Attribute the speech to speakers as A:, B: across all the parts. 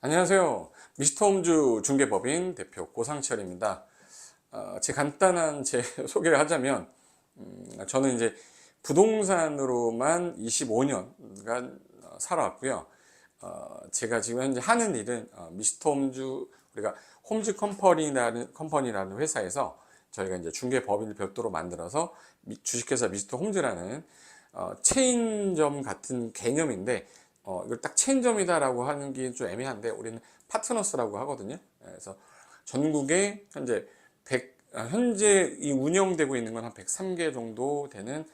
A: 안녕하세요. 미스터홈즈 중개법인 대표 고상철입니다. 간단한 제 소개를 하자면, 저는 이제 부동산으로만 25년간 살아왔고요. 제가 지금 현재 하는 일은 미스터홈즈, 우리가 홈즈 컴퍼니라는 회사에서 저희가 이제 중개법인을 별도로 만들어서 주식회사 미스터홈즈라는 체인점 같은 개념인데, 이걸 딱 체인점이다라고 하는 게 좀 애매한데 우리는 파트너스라고 하거든요. 그래서 전국에 현재 이 운영되고 있는 건 한 103개 정도 되는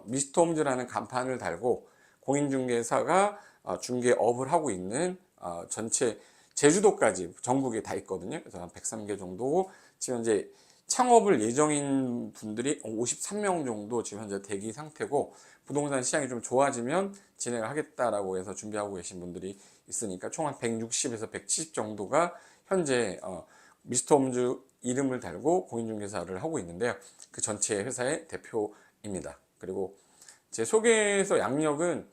A: 미스터홈즈라는 간판을 달고 공인중개사가 중개업을 하고 있는 전체 제주도까지 전국에 다 있거든요. 그래서 한 103개 정도 지금 이제 창업을 예정인 분들이 53명 정도 지금 현재 대기 상태고, 부동산 시장이 좀 좋아지면 진행을 하겠다라고 해서 준비하고 계신 분들이 있으니까 총 한 160에서 170 정도가 현재 미스터홈즈 이름을 달고 공인중개사를 하고 있는데요. 그 전체 회사의 대표입니다. 그리고 제 소개에서 양력은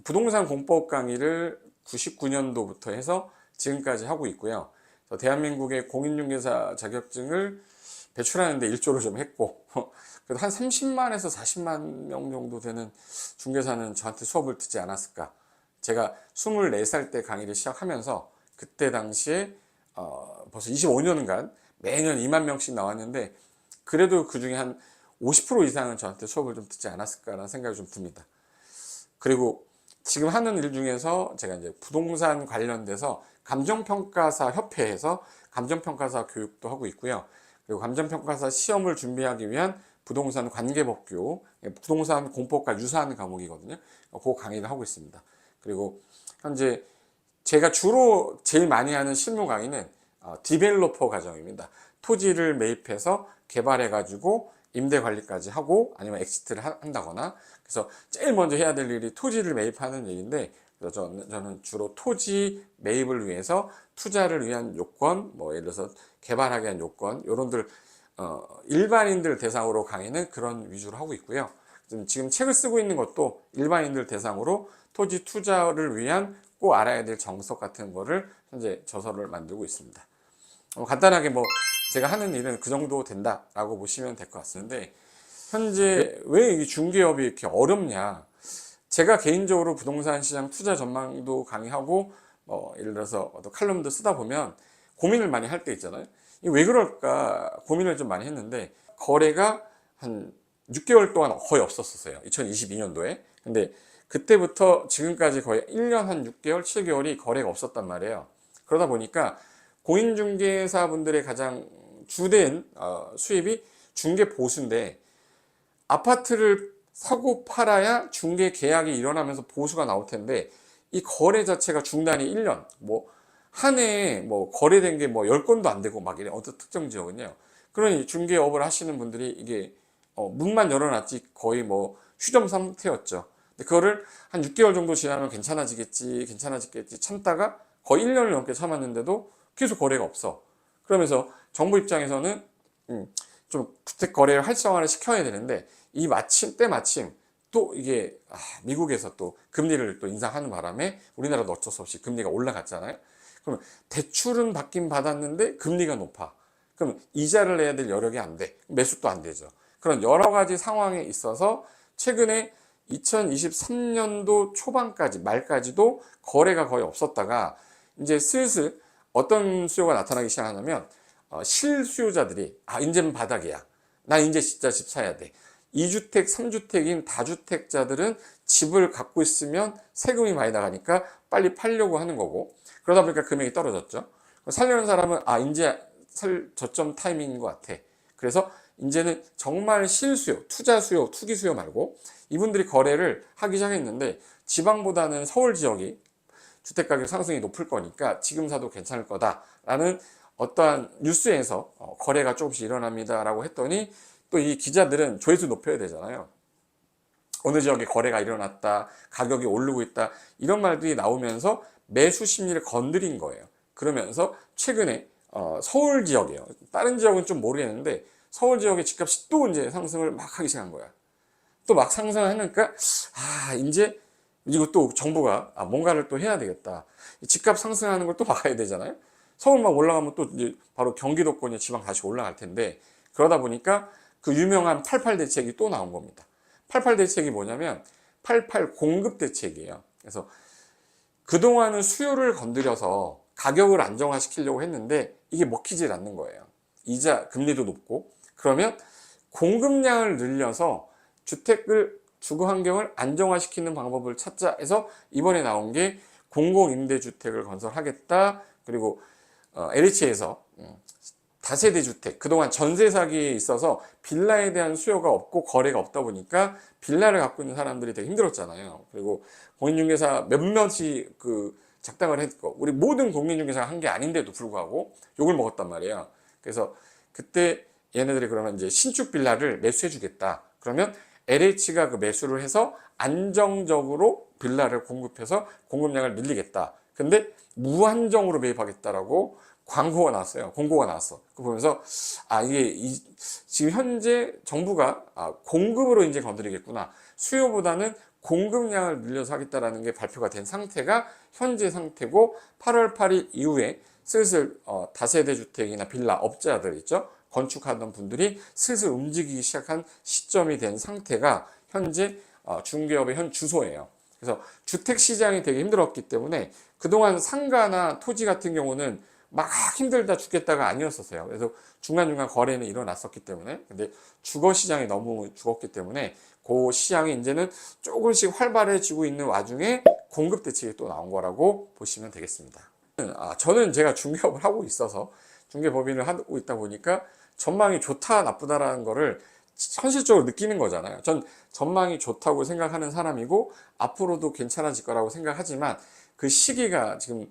A: 부동산 공법 강의를 99년도부터 해서 지금까지 하고 있고요. 대한민국의 공인중개사 자격증을 배출하는데 일조를 좀 했고, 그래도 한 30만에서 40만 명 정도 되는 중개사는 저한테 수업을 듣지 않았을까. 제가 24살 때 강의를 시작하면서 그때 당시에 벌써 25년간 매년 2만 명씩 나왔는데, 그래도 그 중에 한 50% 이상은 저한테 수업을 좀 듣지 않았을까라는 생각이 좀 듭니다. 그리고 지금 하는 일 중에서 제가 이제 부동산 관련돼서 감정평가사 협회에서 감정평가사 교육도 하고 있고요. 그리고 감정평가사 시험을 준비하기 위한 부동산 관계법규, 부동산 공법과 유사한 과목이거든요. 그 강의를 하고 있습니다. 그리고 현재 제가 주로 제일 많이 하는 실무 강의는 디벨로퍼 과정입니다. 토지를 매입해서 개발해가지고 임대 관리까지 하고 아니면 엑시트를 한다거나, 그래서 제일 먼저 해야 될 일이 토지를 매입하는 일인데, 그래서 저는 주로 토지 매입을 위해서 투자를 위한 요건, 뭐 예를 들어서 개발하기 위한 요건, 요런들 일반인들 대상으로 강의는 그런 위주로 하고 있고요. 지금 책을 쓰고 있는 것도 일반인들 대상으로 토지 투자를 위한 꼭 알아야 될 정석 같은 거를 현재 저서를 만들고 있습니다. 간단하게 제가 하는 일은 그 정도 된다라고 보시면 될 것 같은데, 현재 왜 이 중개업이 이렇게 어렵냐. 제가 개인적으로 부동산 시장 투자 전망도 강의하고 예를 들어서 칼럼도 쓰다 보면 고민을 많이 할 때 있잖아요. 이게 왜 그럴까 고민을 좀 많이 했는데, 거래가 한 6개월 동안 거의 없었어요. 2022년도에. 근데 그때부터 지금까지 거의 1년 한 6개월, 7개월이 거래가 없었단 말이에요. 그러다 보니까 공인중개사분들의 가장 주된 수입이 중개 보수인데, 아파트를 사고 팔아야 중개 계약이 일어나면서 보수가 나올 텐데, 이 거래 자체가 중단이 1년, 한 해에 거래된 게 10건도 안 되고 막 이래. 어떤 특정 지역은요. 그러니 중개업을 하시는 분들이 이게 문만 열어놨지 거의 휴점 상태였죠. 근데 그거를 한 6개월 정도 지나면 괜찮아지겠지 참다가 거의 1년을 넘게 참았는데도 계속 거래가 없어. 그러면서 정부 입장에서는 좀 주택 거래를 활성화를 시켜야 되는데, 때마침 또 이게 미국에서 또 금리를 또 인상하는 바람에 우리나라도 어쩔 수 없이 금리가 올라갔잖아요. 그럼 대출은 받긴 받았는데 금리가 높아. 그럼 이자를 내야 될 여력이 안 돼. 매수도 안 되죠. 그런 여러 가지 상황에 있어서 최근에 2023년도 초반까지 말까지도 거래가 거의 없었다가, 이제 슬슬 어떤 수요가 나타나기 시작하냐면 실수요자들이 이제는 바닥이야. 나 이제 진짜 집 사야 돼. 2주택, 3주택인 다주택자들은 집을 갖고 있으면 세금이 많이 나가니까 빨리 팔려고 하는 거고, 그러다 보니까 금액이 떨어졌죠. 살려는 사람은 이제 살 저점 타이밍인 것 같아. 그래서 이제는 정말 실수요, 투자 수요, 투기 수요 말고 이분들이 거래를 하기 시작했는데, 지방보다는 서울 지역이 주택가격 상승이 높을 거니까 지금 사도 괜찮을 거다라는 어떠한 뉴스에서 거래가 조금씩 일어납니다라고 했더니, 또 이 기자들은 조회수 높여야 되잖아요. 어느 지역에 거래가 일어났다, 가격이 오르고 있다, 이런 말들이 나오면서 매수 심리를 건드린 거예요. 그러면서 최근에 서울 지역이에요. 다른 지역은 좀 모르겠는데 서울 지역의 집값이 또 이제 상승을 막 하기 시작한 거야. 또 막 상승을 하니까 이제 이것도 정부가 뭔가를 또 해야 되겠다. 집값 상승하는 걸 또 막아야 되잖아요. 서울만 올라가면 또 이제 바로 경기도권이 지방 다시 올라갈 텐데, 그러다 보니까 그 유명한 88 대책이 또 나온 겁니다. 88 대책이 뭐냐면 88 공급 대책이에요. 그래서 그동안은 수요를 건드려서 가격을 안정화시키려고 했는데 이게 먹히질 않는 거예요. 이자 금리도 높고. 그러면 공급량을 늘려서 주택을 주거 환경을 안정화시키는 방법을 찾자 해서 이번에 나온 게 공공임대주택을 건설하겠다. 그리고 LH에서 다세대 주택, 그동안 전세 사기에 있어서 빌라에 대한 수요가 없고 거래가 없다 보니까 빌라를 갖고 있는 사람들이 되게 힘들었잖아요. 그리고 공인중개사 몇몇이 그 작당을 했고, 우리 모든 공인중개사가 한 게 아닌데도 불구하고 욕을 먹었단 말이에요. 그래서 그때 얘네들이 그러면 이제 신축 빌라를 매수해 주겠다. 그러면 LH가 그 매수를 해서 안정적으로 빌라를 공급해서 공급량을 늘리겠다. 근데 무한정으로 매입하겠다라고 광고가 나왔어요. 공고가 나왔어. 그거 보면서 이게 지금 현재 정부가 공급으로 이제 건드리겠구나. 수요보다는 공급량을 늘려서 하겠다라는 게 발표가 된 상태가 현재 상태고, 8월 8일 이후에 슬슬 다세대 주택이나 빌라 업자들 있죠. 건축하던 분들이 슬슬 움직이기 시작한 시점이 된 상태가 현재 중개업의 현 주소예요. 그래서 주택 시장이 되게 힘들었기 때문에 그동안 상가나 토지 같은 경우는 막 힘들다 죽겠다가 아니었었어요. 그래서 중간중간 거래는 일어났었기 때문에, 근데 주거 시장이 너무 죽었기 때문에 그 시장이 이제는 조금씩 활발해지고 있는 와중에 공급 대책이 또 나온 거라고 보시면 되겠습니다. 저는 제가 중개업을 하고 있어서 중개법인을 하고 있다 보니까 전망이 좋다 나쁘다라는 거를 현실적으로 느끼는 거잖아요. 전 전망이 좋다고 생각하는 사람이고 앞으로도 괜찮아질 거라고 생각하지만 그 시기가 지금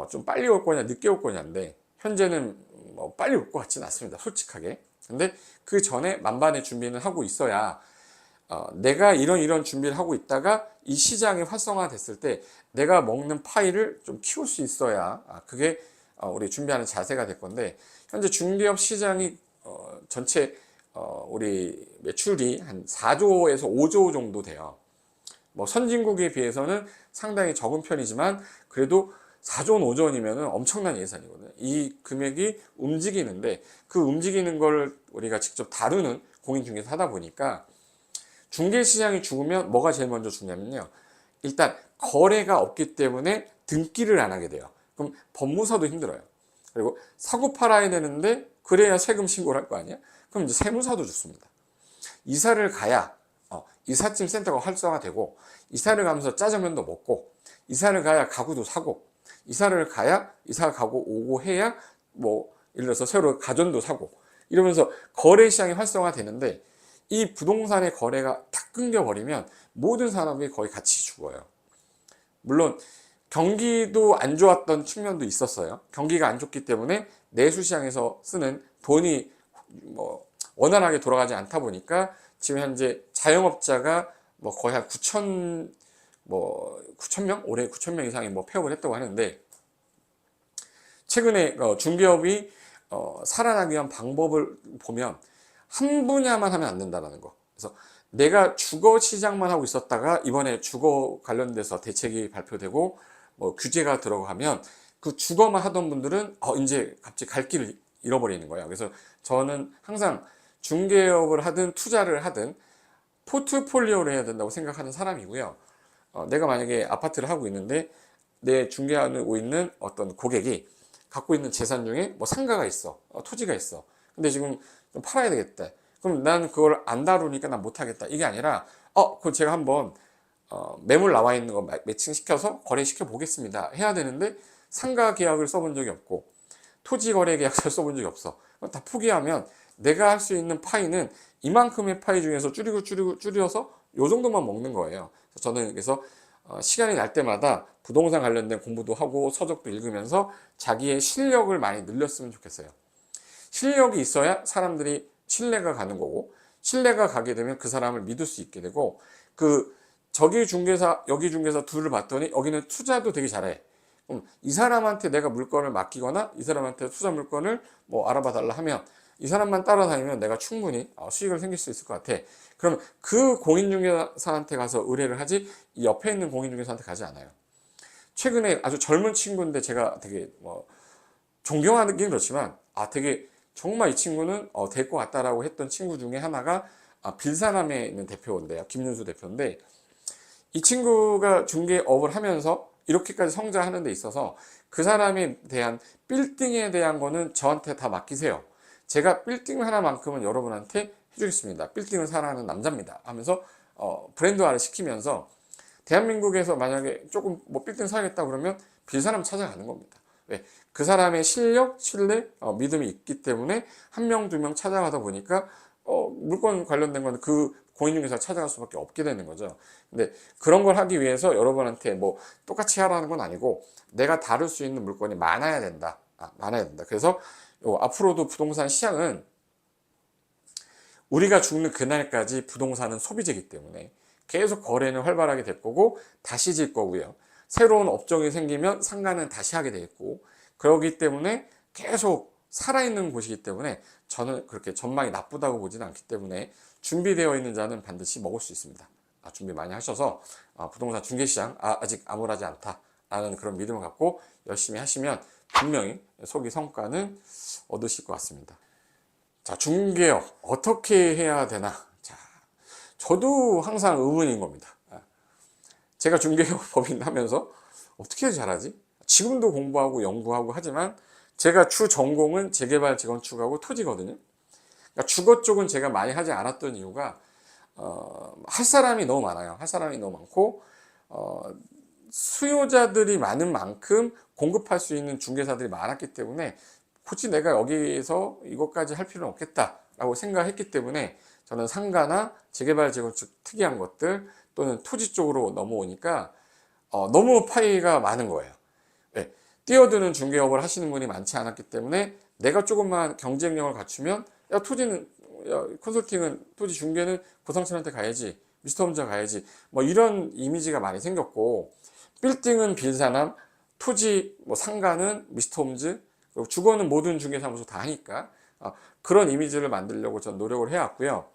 A: 좀 빨리 올 거냐 늦게 올 거냐인데, 현재는 뭐 빨리 올 것 같지는 않습니다, 솔직하게. 근데 그 전에 만반의 준비는 하고 있어야 내가 이런 준비를 하고 있다가 이 시장이 활성화됐을 때 내가 먹는 파이를 좀 키울 수 있어야 그게 우리 준비하는 자세가 될 건데, 현재 중개업 시장이 전체 우리 매출이 한 4조에서 5조 정도 돼요. 뭐 선진국에 비해서는 상당히 적은 편이지만 그래도 4조 5조원이면 엄청난 예산이거든요. 이 금액이 움직이는데 그 움직이는 걸 우리가 직접 다루는 공인중개사 하다 보니까, 중개시장이 죽으면 뭐가 제일 먼저 죽냐면요, 일단 거래가 없기 때문에 등기를 안 하게 돼요. 그럼 법무사도 힘들어요. 그리고 사고 팔아야 되는데 그래야 세금 신고를 할 거 아니야? 그럼 이제 세무사도 죽습니다. 이사를 가야 이삿짐 센터가 활성화되고, 이사를 가면서 짜장면도 먹고, 이사를 가야 가구도 사고, 이사를 가야 이사 가고 오고 해야 뭐 예를 들어서 새로 가전도 사고, 이러면서 거래 시장이 활성화되는데, 이 부동산의 거래가 탁 끊겨버리면 모든 산업이 거의 같이 죽어요. 물론 경기도 안 좋았던 측면도 있었어요. 경기가 안 좋기 때문에 내수시장에서 쓰는 돈이 뭐 원활하게 돌아가지 않다 보니까 지금 현재 자영업자가 뭐 거의 한 9,000명? 올해 9,000명 이상이 뭐 폐업을 했다고 하는데, 최근에 중개업이 살아나기 위한 방법을 보면 한 분야만 하면 안 된다는 거. 그래서 내가 주거 시장만 하고 있었다가 이번에 주거 관련돼서 대책이 발표되고 뭐 규제가 들어가면 그 주거만 하던 분들은 이제 갑자기 갈 길을 잃어버리는 거예요. 그래서 저는 항상 중개업을 하든 투자를 하든 포트폴리오를 해야 된다고 생각하는 사람이고요. 내가 만약에 아파트를 하고 있는데 내 중개하고 있는 어떤 고객이 갖고 있는 재산 중에 뭐 상가가 있어, 토지가 있어. 근데 지금 좀 팔아야 되겠다. 그럼 난 그걸 안 다루니까 난 못하겠다. 이게 아니라 그럼 제가 한번 매물 나와 있는 거 매칭시켜서 거래시켜 보겠습니다 해야 되는데, 상가 계약을 써본 적이 없고 토지 거래 계약서를 써본 적이 없어. 다 포기하면 내가 할 수 있는 파이는 이만큼의 파이 중에서 줄여서 요 정도만 먹는 거예요. 저는 그래서 시간이 날 때마다 부동산 관련된 공부도 하고 서적도 읽으면서 자기의 실력을 많이 늘렸으면 좋겠어요. 실력이 있어야 사람들이 신뢰가 가는 거고, 신뢰가 가게 되면 그 사람을 믿을 수 있게 되고, 저기 중개사 여기 중개사 둘을 봤더니 여기는 투자도 되게 잘해. 그럼 이 사람한테 내가 물건을 맡기거나 이 사람한테 투자 물건을 뭐 알아봐 달라 하면 이 사람만 따라다니면 내가 충분히 수익을 생길 수 있을 것 같아. 그럼 그 공인중개사한테 가서 의뢰를 하지 이 옆에 있는 공인중개사한테 가지 않아요. 최근에 아주 젊은 친구인데 제가 되게 뭐 존경하는 게 그렇지만 되게 정말 이 친구는 될 것 같다라고 했던 친구 중에 하나가 빌사남에 있는 대표인데요. 김윤수 대표인데 이 친구가 중개업을 하면서 이렇게까지 성장하는 데 있어서 그 사람에 대한 빌딩에 대한 거는 저한테 다 맡기세요. 제가 빌딩 하나만큼은 여러분한테 해주겠습니다. 빌딩을 사랑하는 남자입니다. 하면서 브랜드화를 시키면서 대한민국에서 만약에 조금 뭐 빌딩 사야겠다 그러면 빌사람 찾아가는 겁니다. 왜? 그 사람의 실력, 신뢰, 믿음이 있기 때문에 한 명, 두 명 찾아가다 보니까 물건 관련된 건 그 공인중개사 찾아갈 수밖에 없게 되는 거죠. 근데 그런 걸 하기 위해서 여러분한테 뭐 똑같이 하라는 건 아니고 내가 다룰 수 있는 물건이 많아야 된다. 많아야 된다. 그래서 앞으로도 부동산 시장은 우리가 죽는 그날까지 부동산은 소비재이기 때문에 계속 거래는 활발하게 될 거고 다시 질 거고요. 새로운 업종이 생기면 상가는 다시 하게 되겠고 그러기 때문에 계속 살아있는 곳이기 때문에 저는 그렇게 전망이 나쁘다고 보지는 않기 때문에 준비되어 있는 자는 반드시 먹을 수 있습니다. 준비 많이 하셔서 부동산 중개시장 아직 암울하지 않다라는 그런 믿음을 갖고 열심히 하시면 분명히 소기 성과는 얻으실 것 같습니다. 자, 중개업 어떻게 해야 되나? 자, 저도 항상 의문인 겁니다. 제가 중개업법인 하면서 어떻게 잘하지? 지금도 공부하고 연구하고 하지만 제가 주 전공은 재개발, 재건축하고 토지거든요. 그러니까 주거 쪽은 제가 많이 하지 않았던 이유가 할 사람이 너무 많아요. 할 사람이 너무 많고 수요자들이 많은 만큼 공급할 수 있는 중개사들이 많았기 때문에 굳이 내가 여기서 이것까지 할 필요는 없겠다라고 생각했기 때문에 저는 상가나 재개발, 재건축 특이한 것들 또는 토지 쪽으로 넘어오니까 너무 파이가 많은 거예요. 네. 뛰어드는 중개업을 하시는 분이 많지 않았기 때문에 내가 조금만 경쟁력을 갖추면 컨설팅은 토지 중개는 고상천한테 가야지, 미스터홈즈 가야지 뭐 이런 이미지가 많이 생겼고 빌딩은 빌사남, 토지 뭐 상가는 미스터홈즈 그리고 주거는 모든 중개사무소 다 하니까 그런 이미지를 만들려고 전 노력을 해왔고요.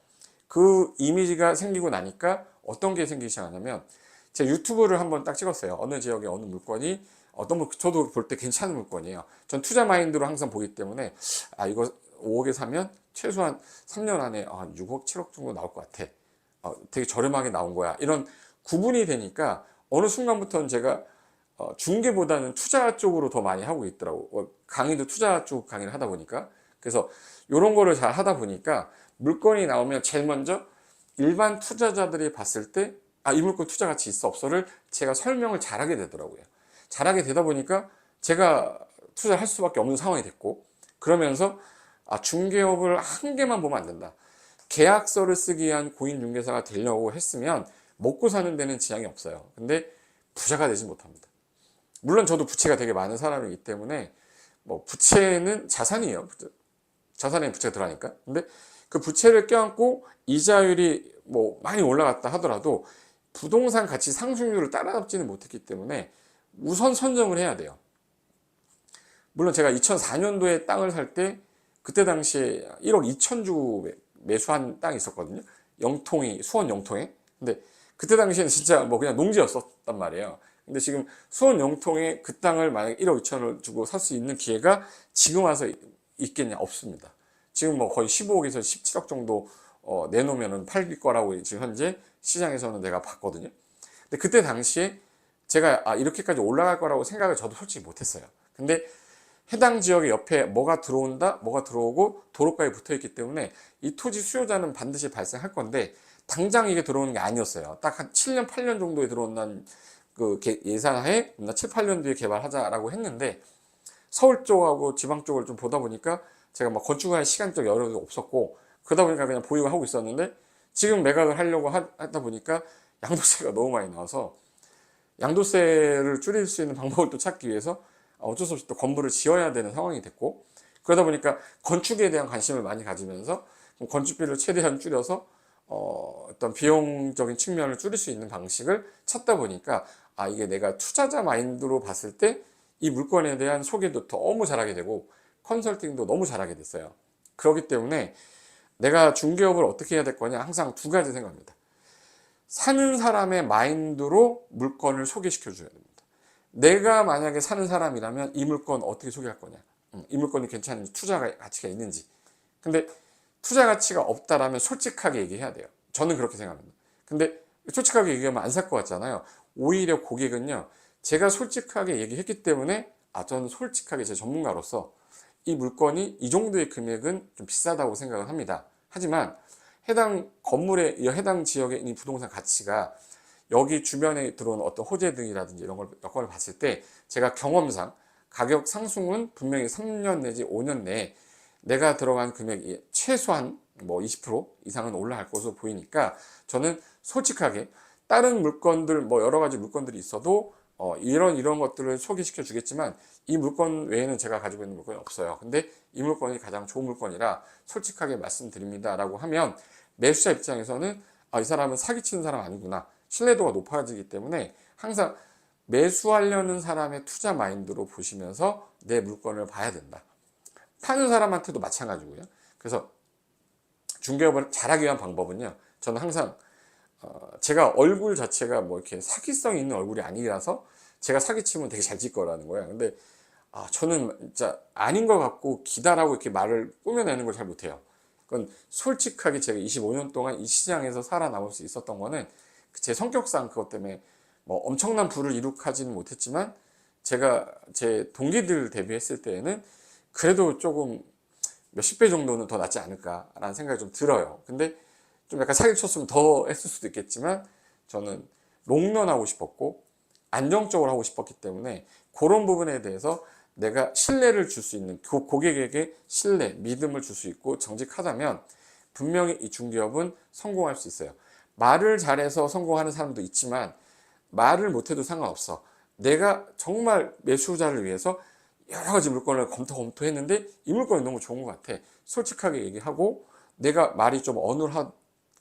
A: 그 이미지가 생기고 나니까 어떤 게 생기기 시작하냐면 제가 유튜브를 한번 딱 찍었어요. 어느 지역에 어느 물건이 저도 볼 때 괜찮은 물건이에요. 전 투자 마인드로 항상 보기 때문에 이거 5억에 사면 최소한 3년 안에 6억, 7억 정도 나올 것 같아. 되게 저렴하게 나온 거야. 이런 구분이 되니까 어느 순간부터는 제가 중개보다는 투자 쪽으로 더 많이 하고 있더라고. 강의도 투자 쪽 강의를 하다 보니까. 그래서 이런 거를 잘 하다 보니까 물건이 나오면 제일 먼저 일반 투자자들이 봤을 때 이 물건 투자 가치 있어 없어를 제가 설명을 잘하게 되더라고요. 잘하게 되다 보니까 제가 투자할 수밖에 없는 상황이 됐고 그러면서 중개업을 한 개만 보면 안 된다. 계약서를 쓰기 위한 공인중개사가 되려고 했으면 먹고 사는 데는 지장이 없어요. 근데 부자가 되지 못합니다. 물론 저도 부채가 되게 많은 사람이기 때문에 뭐 부채는 자산이에요. 자산에 부채가 들어가니까. 근데 그 부채를 껴안고 이자율이 뭐 많이 올라갔다 하더라도 부동산 가치 상승률을 따라잡지는 못했기 때문에 우선 선정을 해야 돼요. 물론 제가 2004년도에 땅을 살 때 그때 당시에 1억 2천 주고 매수한 땅이 있었거든요. 수원 영통에. 근데 그때 당시에는 진짜 뭐 그냥 농지였었단 말이에요. 근데 지금 수원 영통에 그 땅을 만약에 1억 2천을 주고 살 수 있는 기회가 지금 와서 있겠냐? 없습니다. 지금 뭐 거의 15억에서 17억 정도 내놓으면 팔릴 거라고 지금 현재 시장에서는 내가 봤거든요. 근데 그때 당시에 제가 이렇게까지 올라갈 거라고 생각을 저도 솔직히 못했어요. 근데 해당 지역의 옆에 뭐가 들어온다, 뭐가 들어오고 도로가에 붙어 있기 때문에 이 토지 수요자는 반드시 발생할 건데 당장 이게 들어오는 게 아니었어요. 딱 한 7년, 8년 정도에 들어온다는 그 예산하에 7, 8년 뒤에 개발하자라고 했는데 서울 쪽하고 지방 쪽을 좀 보다 보니까 제가 막 건축할 시간적 여력이 없었고 그러다 보니까 그냥 보유를 하고 있었는데 지금 매각을 하려고 하다 보니까 양도세가 너무 많이 나와서 양도세를 줄일 수 있는 방법을 또 찾기 위해서 어쩔 수 없이 또 건물을 지어야 되는 상황이 됐고 그러다 보니까 건축에 대한 관심을 많이 가지면서 건축비를 최대한 줄여서 어떤 비용적인 측면을 줄일 수 있는 방식을 찾다 보니까 이게 내가 투자자 마인드로 봤을 때 이 물건에 대한 소개도 너무 잘하게 되고 컨설팅도 너무 잘하게 됐어요. 그렇기 때문에 내가 중개업을 어떻게 해야 될 거냐, 항상 두 가지 생각합니다. 사는 사람의 마인드로 물건을 소개시켜 줘야 됩니다. 내가 만약에 사는 사람이라면 이 물건 어떻게 소개할 거냐, 이 물건이 괜찮은지, 투자 가치가 있는지. 근데 투자 가치가 없다라면 솔직하게 얘기해야 돼요. 저는 그렇게 생각합니다. 근데 솔직하게 얘기하면 안 살 것 같잖아요. 오히려 고객은요, 제가 솔직하게 얘기했기 때문에 저는 솔직하게 제 전문가로서 이 물건이 이 정도의 금액은 좀 비싸다고 생각을 합니다. 하지만 해당 건물의 해당 지역에 있는 부동산 가치가 여기 주변에 들어온 어떤 호재 등이라든지 이런 걸 여건을 봤을 때 제가 경험상 가격 상승은 분명히 3년 내지 5년 내에 내가 들어간 금액이 최소한 뭐 20% 이상은 올라갈 것으로 보이니까 저는 솔직하게 다른 물건들 뭐 여러 가지 물건들이 있어도 이런 것들을 소개시켜 주겠지만 이 물건 외에는 제가 가지고 있는 물건이 없어요. 근데 이 물건이 가장 좋은 물건이라 솔직하게 말씀드립니다 라고 하면 매수자 입장에서는 이 사람은 사기치는 사람 아니구나, 신뢰도가 높아지기 때문에 항상 매수하려는 사람의 투자 마인드로 보시면서 내 물건을 봐야 된다. 파는 사람한테도 마찬가지고요. 그래서 중개업을 잘하기 위한 방법은요, 저는 항상 제가 얼굴 자체가 뭐 이렇게 사기성이 있는 얼굴이 아니라서 제가 사기치면 되게 잘 질 거라는 거예요. 근데 저는 진짜 아닌 것 같고 기다라고 이렇게 말을 꾸며내는 걸 잘 못해요. 그건 솔직하게 제가 25년 동안 이 시장에서 살아남을 수 있었던 거는 제 성격상 그것 때문에 뭐 엄청난 부를 이룩하지는 못했지만 제가 제 동기들 대비했을 때에는 그래도 조금 몇십 배 정도는 더 낫지 않을까라는 생각이 좀 들어요. 근데 좀 약간 사기 쳤으면 더 했을 수도 있겠지만 저는 롱런하고 싶었고 안정적으로 하고 싶었기 때문에 그런 부분에 대해서 내가 신뢰를 줄 수 있는, 고객에게 신뢰, 믿음을 줄 수 있고 정직하다면 분명히 이 중개업은 성공할 수 있어요. 말을 잘해서 성공하는 사람도 있지만 말을 못해도 상관없어. 내가 정말 매수자를 위해서 여러 가지 물건을 검토했는데 이 물건이 너무 좋은 것 같아. 솔직하게 얘기하고 내가 말이 좀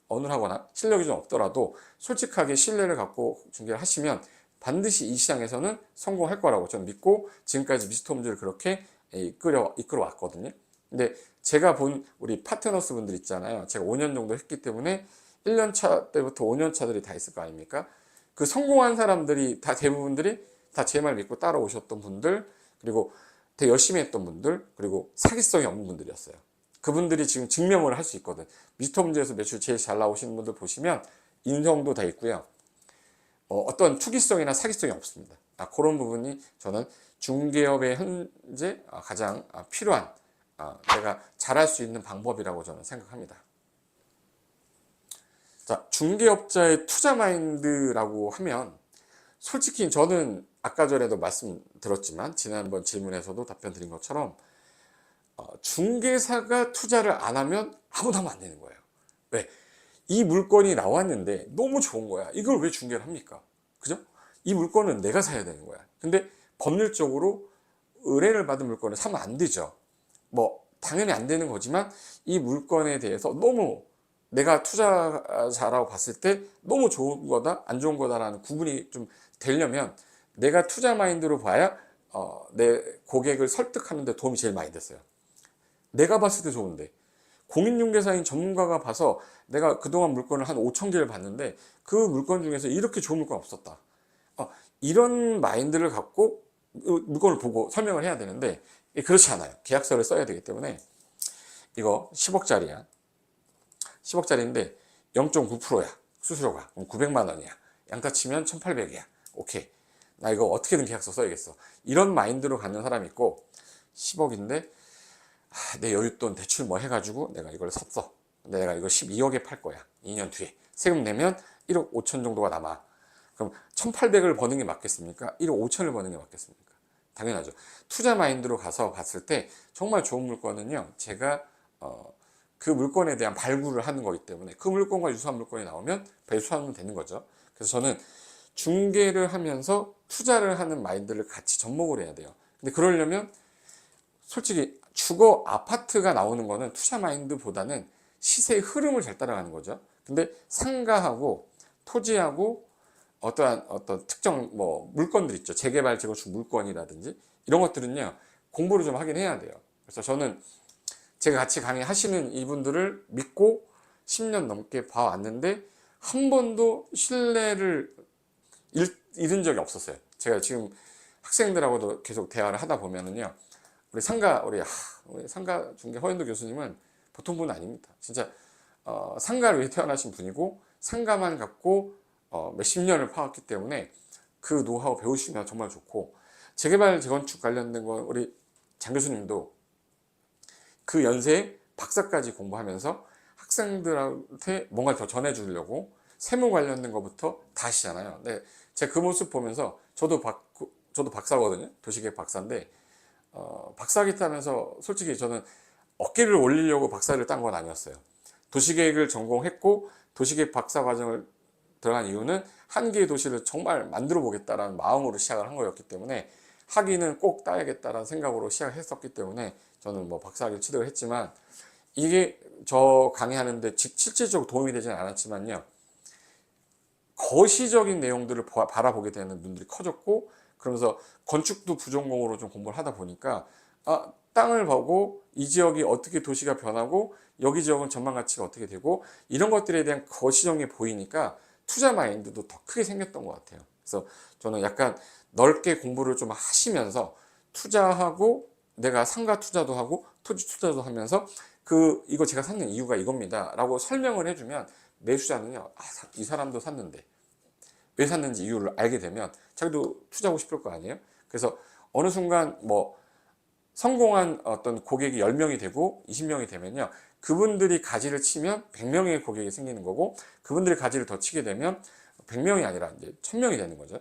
A: 어눌하거나 실력이 좀 없더라도 솔직하게 신뢰를 갖고 중개를 하시면 반드시 이 시장에서는 성공할 거라고 저는 믿고 지금까지 미스터홈즈를 그렇게 이끌어 왔거든요. 근데 제가 본 우리 파트너스 분들 있잖아요. 제가 5년 정도 했기 때문에 1년 차 때부터 5년 차들이 다 있을 거 아닙니까? 그 성공한 사람들이 다 대부분들이 다 제 말 믿고 따라오셨던 분들, 그리고 되게 열심히 했던 분들, 그리고 사기성이 없는 분들이었어요. 그분들이 지금 증명을 할 수 있거든. 미스터홈즈에서 매출 제일 잘 나오시는 분들 보시면 인성도 다 있고요. 어떤 투기성이나 사기성이 없습니다. 그런 부분이 저는 중개업에 현재 가장 필요한, 내가 잘할 수 있는 방법이라고 저는 생각합니다. 자, 중개업자의 투자 마인드라고 하면 솔직히 저는 아까 전에도 말씀드렸지만 지난번 질문에서도 답변 드린 것처럼 중개사가 투자를 안 하면 아무도 하면 안 되는 거예요. 왜? 이 물건이 나왔는데 너무 좋은 거야. 이걸 왜 중개를 합니까? 그죠? 이 물건은 내가 사야 되는 거야. 근데 법률적으로 의뢰를 받은 물건을 사면 안 되죠. 뭐 당연히 안 되는 거지만 이 물건에 대해서 너무 내가 투자자라고 봤을 때 너무 좋은 거다, 안 좋은 거다라는 구분이 좀 되려면 내가 투자 마인드로 봐야 내 고객을 설득하는 데 도움이 제일 많이 됐어요. 내가 봤을 때 좋은데 공인중개사인 전문가가 봐서 내가 그동안 물건을 한 5천 개를 봤는데 그 물건 중에서 이렇게 좋은 물건 없었다. 이런 마인드를 갖고 물건을 보고 설명을 해야 되는데 그렇지 않아요. 계약서를 써야 되기 때문에 이거 10억짜리야. 10억짜리인데 0.9%야. 수수료가. 그럼 900만 원이야. 양타 치면 1,800이야. 오케이. 나 이거 어떻게든 계약서 써야겠어. 이런 마인드로 가는 사람이 있고 10억인데 내 여윳돈 대출 뭐 해가지고 내가 이걸 샀어. 내가 이거 12억에 팔 거야. 2년 뒤에. 세금 내면 1억 5천 정도가 남아. 그럼 1,800을 버는 게 맞겠습니까? 1억 5천을 버는 게 맞겠습니까? 당연하죠. 투자 마인드로 가서 봤을 때 정말 좋은 물건은요. 제가 그 물건에 대한 발굴을 하는 거기 때문에 그 물건과 유사한 물건이 나오면 배수하면 되는 거죠. 그래서 저는 중개를 하면서 투자를 하는 마인드를 같이 접목을 해야 돼요. 근데 그러려면 솔직히 주거 아파트가 나오는 거는 투자 마인드보다는 시세의 흐름을 잘 따라가는 거죠. 근데 상가하고 토지하고 어떤 특정 뭐 물건들 있죠. 재개발, 재건축 물건이라든지 이런 것들은요 공부를 좀 하긴 해야 돼요. 그래서 저는 제가 같이 강의하시는 이분들을 믿고 10년 넘게 봐왔는데 한 번도 신뢰를 잃은 적이 없었어요. 제가 지금 학생들하고도 계속 대화를 하다 보면은요, 우리 상가 중개 허현도 교수님은 보통 분 아닙니다. 진짜 상가를 위해 태어나신 분이고 상가만 갖고 몇십 년을 파왔기 때문에 그 노하우 배우시면 정말 좋고, 재개발 재건축 관련된 건 우리 장 교수님도 그 연세에 박사까지 공부하면서 학생들한테 뭔가 더 전해주려고 세무 관련된 것부터 다 하시잖아요. 네, 제가 그 모습 보면서 저도 박사거든요. 도시계획 박사인데 박사학위 따면서 솔직히 저는 어깨를 올리려고 박사를 딴 건 아니었어요. 도시계획을 전공했고 도시계획 박사 과정을 들어간 이유는 한 개의 도시를 정말 만들어 보겠다라는 마음으로 시작을 한 거였기 때문에 학위는 꼭 따야겠다라는 생각으로 시작을 했었기 때문에 저는 뭐 박사학위를 취득을 했지만, 이게 저 강의하는데 실질적으로 도움이 되지는 않았지만요, 거시적인 내용들을 바라보게 되는 눈들이 커졌고, 그러면서 건축도 부전공으로 좀 공부를 하다 보니까 땅을 보고 이 지역이 어떻게 도시가 변하고 여기 지역은 전망 가치가 어떻게 되고 이런 것들에 대한 거시적인 게 보이니까 투자 마인드도 더 크게 생겼던 것 같아요. 그래서 저는 약간 넓게 공부를 좀 하시면서 투자하고, 내가 상가 투자도 하고 토지 투자도 하면서 이거 제가 샀는 이유가 이겁니다 라고 설명을 해주면 매수자는요, 이 사람도 샀는데 왜 샀는지 이유를 알게 되면 자기도 투자하고 싶을 거 아니에요. 그래서 어느 순간 뭐 성공한 어떤 고객이 10명이 되고 20명이 되면요, 그분들이 가지를 치면 100명의 고객이 생기는 거고, 그분들이 가지를 더 치게 되면 100명이 아니라 이제 1000명이 되는 거죠.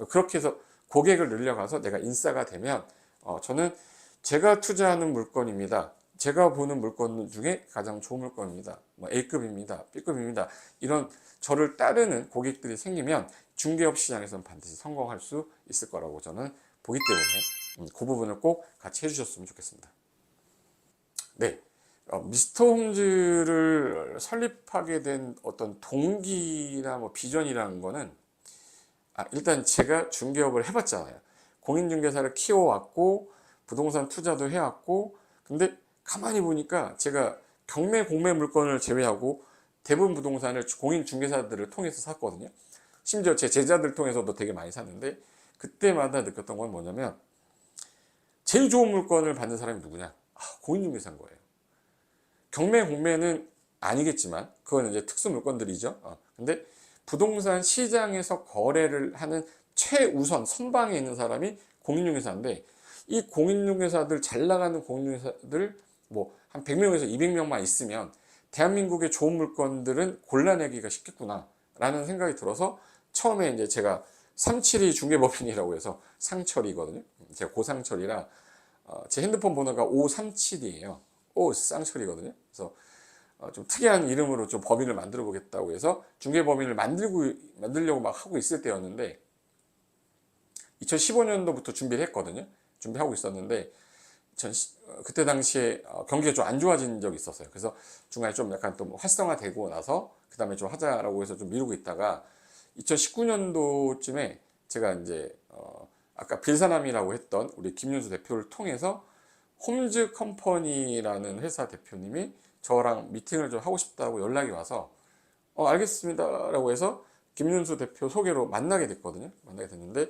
A: 그렇게 해서 고객을 늘려가서 내가 인싸가 되면 저는 제가 투자하는 물건입니다, 제가 보는 물건 중에 가장 좋은 물건입니다, 뭐 A급입니다, B급입니다, 이런 저를 따르는 고객들이 생기면 중개업 시장에서는 반드시 성공할 수 있을 거라고 저는 보기 때문에 그 부분을 꼭 같이 해주셨으면 좋겠습니다. 네, 미스터 홈즈를 설립하게 된 어떤 동기나 뭐 비전이라는 거는, 일단 제가 중개업을 해봤잖아요. 공인중개사를 키워왔고 부동산 투자도 해왔고, 근데 가만히 보니까 제가 경매 공매 물건을 제외하고 대부분 부동산을 공인중개사들을 통해서 샀거든요. 심지어 제 제자들 통해서도 되게 많이 샀는데, 그때마다 느꼈던 건 뭐냐면 제일 좋은 물건을 받는 사람이 누구냐? 공인중개사인 거예요. 경매 공매는 아니겠지만 그건 이제 특수 물건들이죠. 근데 부동산 시장에서 거래를 하는 최우선 선방에 있는 사람이 공인중개사인데, 이 공인중개사들, 잘 나가는 공인중개사들 뭐 한 100명에서 200명만 있으면 대한민국의 좋은 물건들은 골라내기가 쉽겠구나 라는 생각이 들어서, 처음에 이제 제가 372 중개법인이라고 해서 상철이거든요. 제가 고상철이라 제 핸드폰 번호가 537이에요. 쌍철이거든요. 그래서 좀 특이한 이름으로 좀 법인을 만들어 보겠다고 해서 중개법인을 만들려고 막 하고 있을 때였는데, 2015년도부터 준비를 했거든요. 준비하고 있었는데 그때 당시에 경기가 좀 안 좋아진 적이 있었어요. 그래서 중간에 좀 약간 또 활성화되고 나서 그 다음에 좀 하자라고 해서 좀 미루고 있다가 2019년도쯤에 제가 이제 아까 빌사남이라고 했던 우리 김윤수 대표를 통해서 홈즈 컴퍼니라는 회사 대표님이 저랑 미팅을 좀 하고 싶다고 연락이 와서 알겠습니다 라고 해서 김윤수 대표 소개로 만나게 됐거든요. 만나게 됐는데,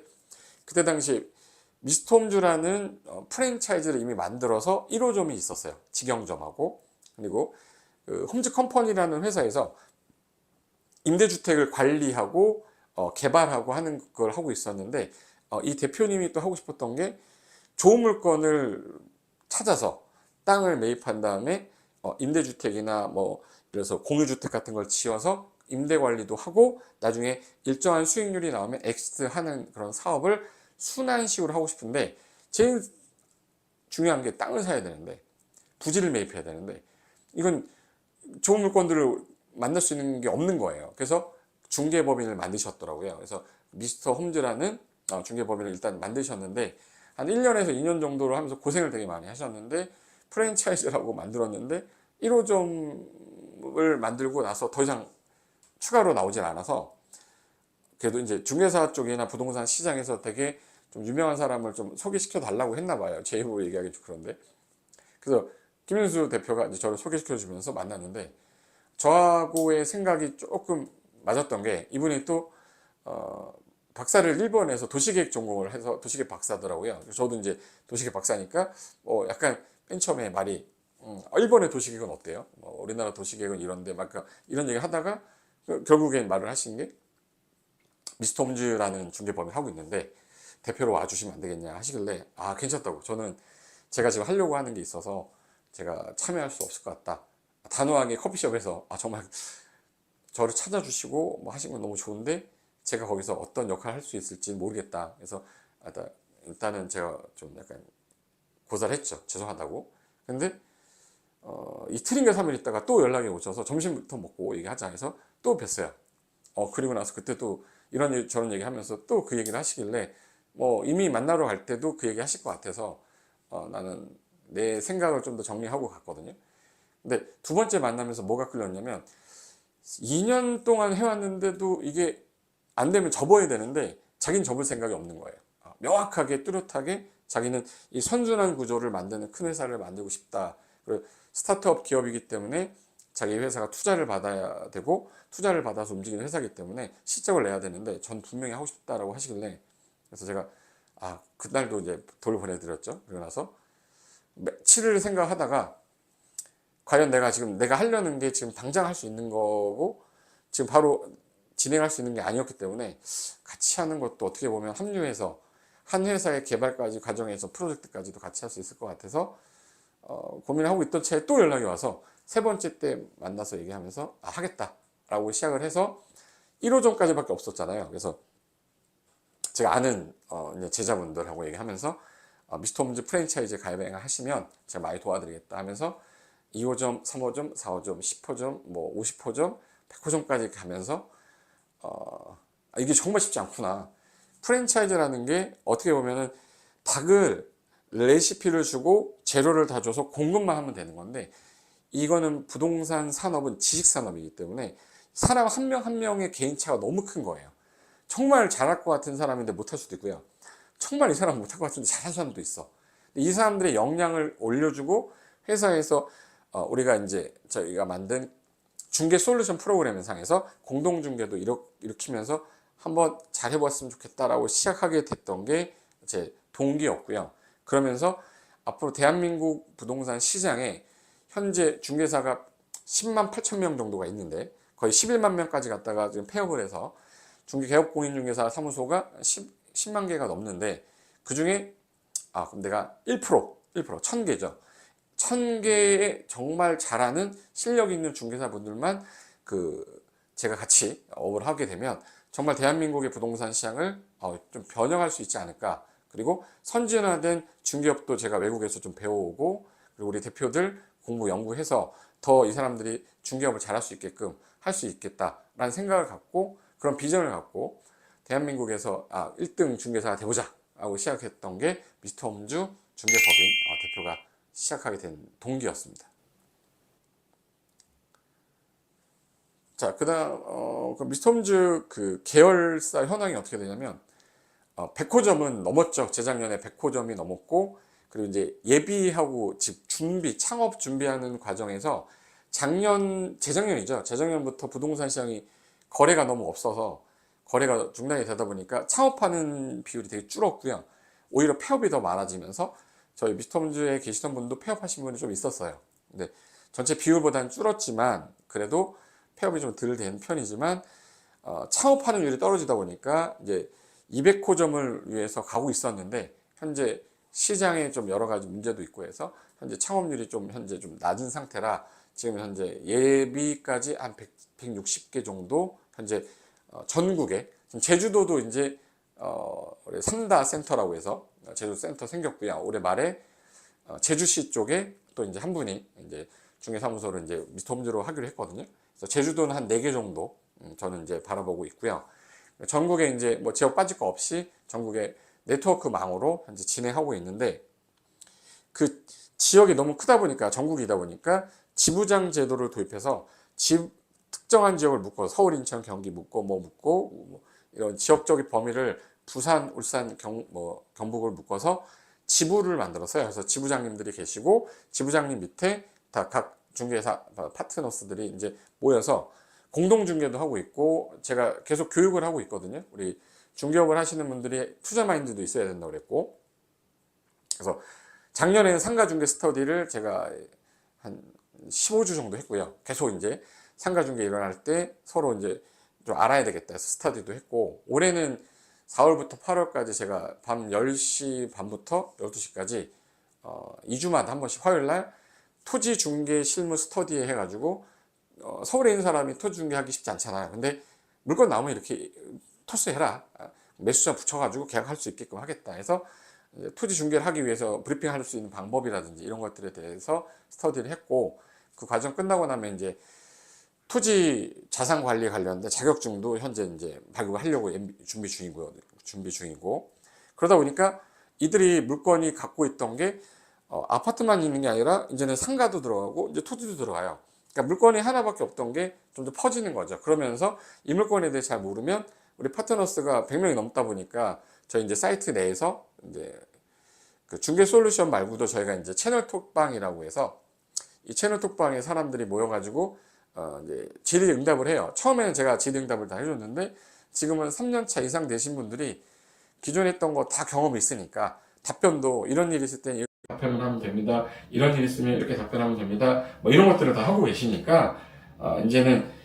A: 그때 당시 미스터 홈즈라는 프랜차이즈를 이미 만들어서 1호점이 있었어요. 직영점하고. 그리고 그 홈즈 컴퍼니라는 회사에서 임대주택을 관리하고 개발하고 하는 걸 하고 있었는데, 이 대표님이 또 하고 싶었던 게 좋은 물건을 찾아서 땅을 매입한 다음에 임대주택이나 뭐 그래서 공유주택 같은 걸 지어서 임대 관리도 하고 나중에 일정한 수익률이 나오면 엑시트하는 그런 사업을 순환식으로 하고 싶은데, 제일 중요한 게 땅을 사야 되는데 부지를 매입해야 되는데 이건 좋은 물건들을 만날 수 있는 게 없는 거예요. 그래서 중개법인을 만드셨더라고요. 그래서 미스터 홈즈라는 중개법인을 일단 만드셨는데 한 1년에서 2년 정도를 하면서 고생을 되게 많이 하셨는데, 프랜차이즈라고 만들었는데 1호점을 만들고 나서 더 이상 추가로 나오질 않아서, 그래도 이제 중개사 쪽이나 부동산 시장에서 되게 좀 유명한 사람을 좀 소개시켜 달라고 했나 봐요. 제 입으로 얘기하기 좀 그런데. 그래서 김윤수 대표가 이제 저를 소개시켜 주면서 만났는데 저하고의 생각이 조금 맞았던 게 이분이 또 박사를 일본에서 도시계획 전공을 해서 도시계획 박사더라고요. 저도 이제 도시계획 박사니까 약간 맨 처음에 말이 일본의 도시계획은 어때요? 우리나라 도시계획은 이런데 막 이런 얘기 하다가 결국엔 말을 하신 게 미스터 홈즈라는 중개법을 하고 있는데 대표로 와주시면 안 되겠냐 하시길래 괜찮다고. 저는 제가 지금 하려고 하는 게 있어서 제가 참여할 수 없을 것 같다. 단호하게 커피숍에서 정말 저를 찾아주시고 뭐 하신 건 너무 좋은데 제가 거기서 어떤 역할을 할 수 있을지 모르겠다. 그래서 일단은 제가 좀 약간 고사를 했죠. 죄송하다고. 근데 이틀인가 3일 있다가 또 연락이 오셔서 점심부터 먹고 얘기하자 해서 또 뵀어요. 그리고 나서 그때 또 이런 저런 얘기 하면서 또 그 얘기를 하시길래 뭐 이미 만나러 갈 때도 그 얘기 하실 것 같아서 나는 내 생각을 좀 더 정리하고 갔거든요. 근데 두 번째 만나면서 뭐가 끌렸냐면 2년 동안 해왔는데도 이게 안 되면 접어야 되는데 자기는 접을 생각이 없는 거예요. 명확하게 뚜렷하게 자기는 이 선순환 구조를 만드는 큰 회사를 만들고 싶다. 그리고 스타트업 기업이기 때문에 자기 회사가 투자를 받아야 되고 투자를 받아서 움직이는 회사이기 때문에 실적을 내야 되는데 전 분명히 하고 싶다라고 하시길래 그래서 제가 그날도 이제 돌 보내드렸죠. 그러고 나서 며칠을 생각하다가 과연 내가 하려는 게 지금 당장 할 수 있는 거고 지금 바로 진행할 수 있는 게 아니었기 때문에 같이 하는 것도 어떻게 보면 합류해서 한 회사의 개발까지 과정에서 프로젝트까지도 같이 할 수 있을 것 같아서 고민을 하고 있던 차에 또 연락이 와서 세 번째 때 만나서 얘기하면서 하겠다라고 시작을 해서 1호점까지밖에 없었잖아요. 그래서 제가 아는 이제 제자분들하고 얘기하면서 미스터 홈즈 프랜차이즈 가입을 하시면 제가 많이 도와드리겠다 하면서 2호점, 3호점, 4호점, 10호점, 뭐 50호점, 100호점까지 가면서 이게 정말 쉽지 않구나. 프랜차이즈라는 게 어떻게 보면은 닭을 레시피를 주고 재료를 다 줘서 공급만 하면 되는 건데 이거는 부동산 산업은 지식 산업이기 때문에 사람 한 명 한 명의 개인차가 너무 큰 거예요. 정말 잘할 것 같은 사람인데 못할 수도 있고요. 정말 이 사람 못할 것 같은데 잘하는 사람도 있어. 이 사람들의 역량을 올려주고 회사에서 우리가 이제 저희가 만든 중개 솔루션 프로그램 상에서 공동중개도 일으키면서 한번 잘 해봤으면 좋겠다라고 시작하게 됐던 게 제 동기였고요. 그러면서 앞으로 대한민국 부동산 시장에 현재 중개사가 10만 8천 명 정도가 있는데 거의 11만 명까지 갔다가 지금 폐업을 해서 중개개업공인중개사 사무소가 10만 개가 넘는데 그 중에 그럼 내가 1% 1000개죠. 1000개의 정말 잘하는 실력 있는 중개사분들만 제가 같이 업을 하게 되면 정말 대한민국의 부동산 시장을 좀 변형할 수 있지 않을까. 그리고 선진화된 중개업도 제가 외국에서 좀 배워오고 그리고 우리 대표들 공부 연구해서 더 이 사람들이 중개업을 잘할 수 있게끔 할 수 있겠다라는 생각을 갖고 그런 비전을 갖고 대한민국에서 1등 중개사가 되보자 하고 시작했던 게 미스터 홈즈 중개법인 대표가 시작하게 된 동기였습니다. 자, 그다음 미스터 홈즈 계열사 현황이 어떻게 되냐면 100호점은 넘었죠. 재작년에 100호점이 넘었고 그리고 이제 예비하고 창업 준비하는 과정에서 재작년이죠. 재작년부터 부동산 시장이 거래가 너무 없어서 거래가 중단이 되다 보니까 창업하는 비율이 되게 줄었고요. 오히려 폐업이 더 많아지면서 저희 미스터 홈즈에 계시던 분도 폐업하신 분이 좀 있었어요. 근데 전체 비율보다는 줄었지만 그래도 폐업이 좀 덜 된 편이지만 창업하는 율이 떨어지다 보니까 이제 200호점을 위해서 가고 있었는데 현재 시장에 좀 여러 가지 문제도 있고 해서 현재 창업률이 현재 좀 낮은 상태라 지금 현재 예비까지 한 160개 정도 현재 전국에 제주도도 이제 삼다 센터라고 해서 제주 센터 생겼고요. 올해 말에 제주시 쪽에 또 이제 한 분이 이제 중개사무소를 이제 미스터 홈즈로 하기로 했거든요. 그래서 제주도는 한 4개 정도 저는 이제 바라보고 있고요. 전국에 이제 뭐 지역 빠질 거 없이 전국의 네트워크망으로 현재 진행하고 있는데 그 지역이 너무 크다 보니까 전국이다 보니까 지부장 제도를 도입해서 특정한 지역을 묶어 서울, 인천, 경기 묶고 이런 지역적인 범위를 부산, 울산, 경북을 묶어서 지부를 만들었어요. 그래서 지부장님들이 계시고 지부장님 밑에 다 각 중개사 파트너스들이 이제 모여서 공동 중개도 하고 있고 제가 계속 교육을 하고 있거든요. 우리 중개업을 하시는 분들이 투자 마인드도 있어야 된다고 그랬고, 그래서 작년에는 상가 중개 스터디를 제가 한 15주 정도 했고요. 계속 이제 상가 중개 일어날 때 서로 이제 좀 알아야 되겠다 해서 스터디도 했고, 올해는 4월부터 8월까지 제가 밤 10시 반부터 12시까지 2주마다 한 번씩 화요일 날 토지 중개 실무 스터디 해가지고, 서울에 있는 사람이 토지 중개하기 쉽지 않잖아요. 근데 물건 나오면 이렇게 토스해라, 매수자 붙여가지고 계약할 수 있게끔 하겠다 해서 토지 중개를 하기 위해서 브리핑할 수 있는 방법이라든지 이런 것들에 대해서 스터디를 했고, 그 과정 끝나고 나면 이제 토지 자산 관리 관련된 자격증도 현재 이제 발급을 하려고 준비 중이고, 그러다 보니까 이들이 물건이 갖고 있던 게 아파트만 있는 게 아니라 이제는 상가도 들어가고 이제 토지도 들어가요. 그러니까 물건이 하나밖에 없던 게 좀 더 퍼지는 거죠. 그러면서 이 물건에 대해 잘 모르면 우리 파트너스가 100명이 넘다 보니까 저희 이제 사이트 내에서 이제 그 중개 솔루션 말고도 저희가 이제 채널 톡방이라고 해서 이 채널 톡방에 사람들이 모여가지고 이제 질의 응답을 해요. 처음에는 제가 질의 응답을 다 해줬는데 지금은 3년차 이상 되신 분들이 기존에 했던 거 다 경험이 있으니까 답변도 이런 일이 있을 때 이렇게 답변을 하면 됩니다. 이런 일이 있으면 이렇게 답변하면 됩니다. 뭐 이런 것들을 다 하고 계시니까 이제는